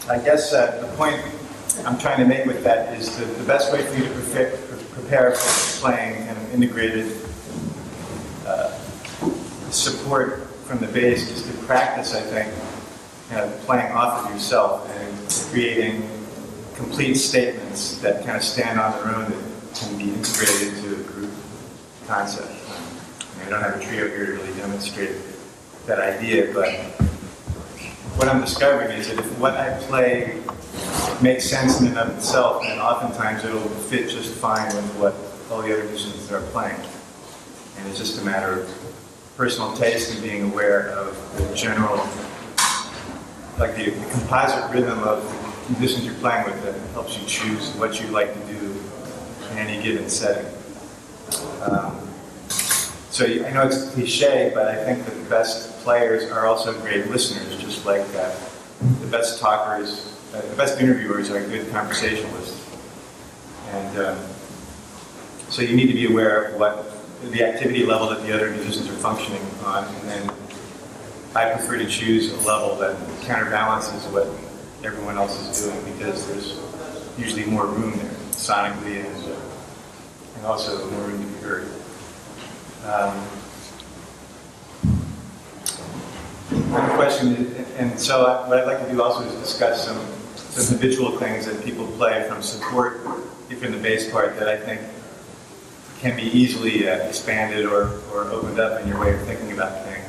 I guess the point I'm trying to make with that is that the best way for you to prepare for playing kind of integrated support from the bass is to practice, I think, playing off of yourself and creating complete statements that kind of stand on their own that can be integrated into a group concept. I don't have a trio here to really demonstrate that idea, but what I'm discovering is that if what I play makes sense in and of itself, then oftentimes it'll fit just fine with what all the other musicians are playing. And it's just a matter of personal taste and being aware of the general, like the composite rhythm of the musicians you're playing with that helps you choose what you like to do in any given setting. So I know it's cliche, but I think that the best players are also great listeners, just like the best talkers, the best interviewers are good conversationalists. And so you need to be aware of what the activity level that the other musicians are functioning on, and then I prefer to choose a level that counterbalances what everyone else is doing, because there's usually more room there, sonically, and also more room to be heard. The question is, and so what I'd like to do also is discuss some habitual things that people play from support, if in the bass part, that I think can be easily expanded or opened up in your way of thinking about things.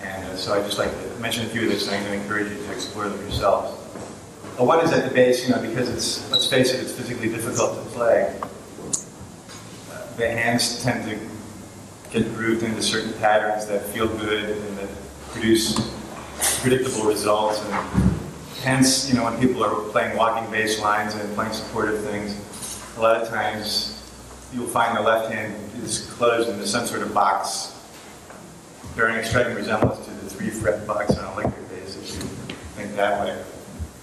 And so I'd just like to mention a few of those things and encourage you to explore them yourselves. One is that the bass, because it's, let's face it, it's physically difficult to play. The hands tend to get grooved into certain patterns that feel good and that produce predictable results. And hence, when people are playing walking bass lines and playing supportive things, a lot of times you'll find the left hand is closed into some sort of box, bearing a striking resemblance to the 3-fret box on an electric bass, if you think that way.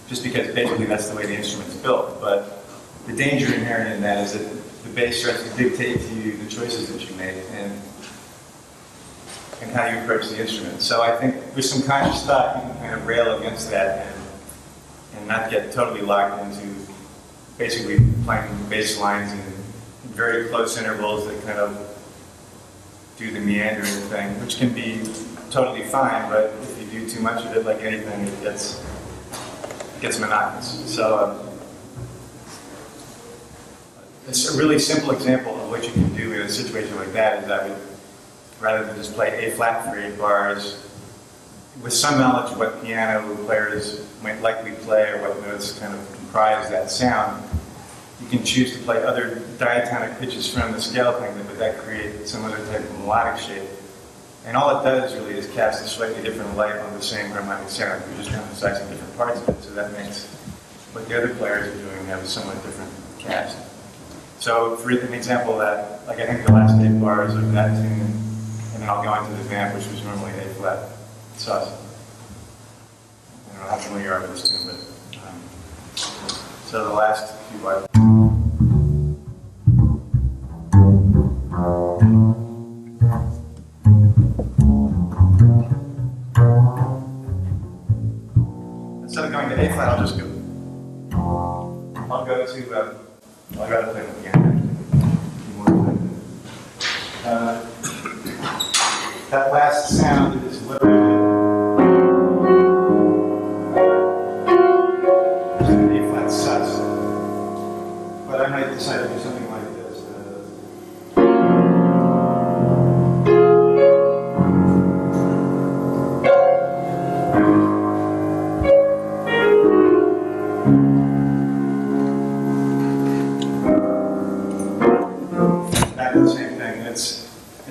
Just because basically that's the way the instrument's built. But the danger inherent in that is that the bass starts to dictate to you the choices that you make and how you approach the instrument. So I think with some conscious thought, you can kind of rail against that and not get totally locked into basically playing bass lines in very close intervals that kind of do the meandering thing, which can be totally fine, but if you do too much of it, like anything, it gets monotonous. So it's a really simple example of what you can do in a situation like that is I would, rather than just play A flat for 8 bars, with some knowledge of what piano players might likely play or what notes kind of comprise that sound, you can choose to play other diatonic pitches from the scale thing, but that create some other type of melodic shape. And all it does really is cast a slightly different light on the same harmonic sound. You're just emphasizing different parts of it, so that makes what the other players are doing have a somewhat different cast. So for an example of that, like I think the last 8 bars of that tune, and then I'll go into the vamp, which was normally A flat sus. I don't know how familiar you are with this tune, but so the last few bars. Instead of going to A flat, I'll just go. I'll go to. I gotta play with the piano. That last sound is literally an A flat sus, but I might decide to do something like this.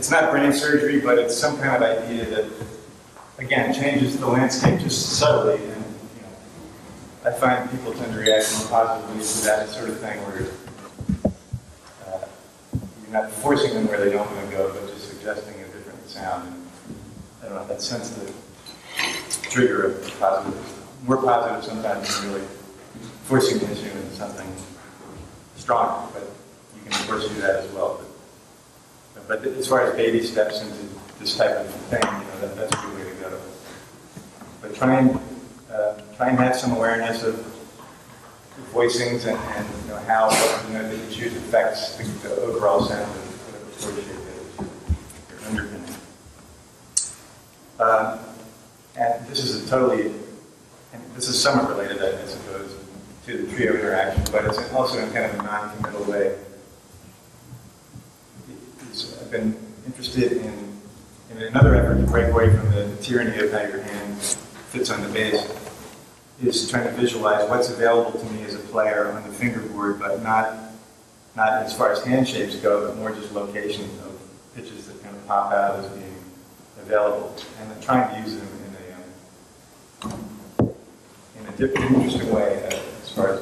it's not brain surgery, but it's some kind of idea that, again, changes the landscape just subtly. And you know, I find people tend to react more positively to that sort of thing, where you're not forcing them where they don't want to go, but just suggesting a different sound. And I don't know, that sense the trigger of positive, more positive sometimes than really forcing the issue into something stronger. But you can of course do that as well. But as far as baby steps into this type of thing, you know, that's a good way to go. But try and have some awareness of voicings and you know, how that you choose affects the overall sound of whatever chord shape it is, your underpinning. And this is this is somewhat related, I suppose, to the trio interaction, but it's also in kind of a non-committal way. I've been interested in another effort to break away from the tyranny of how your hand fits on the bass, is trying to visualize what's available to me as a player on the fingerboard, but not as far as hand shapes go, but more just location of pitches that kind of pop out as being available, and then trying to use them in a different, interesting way as far as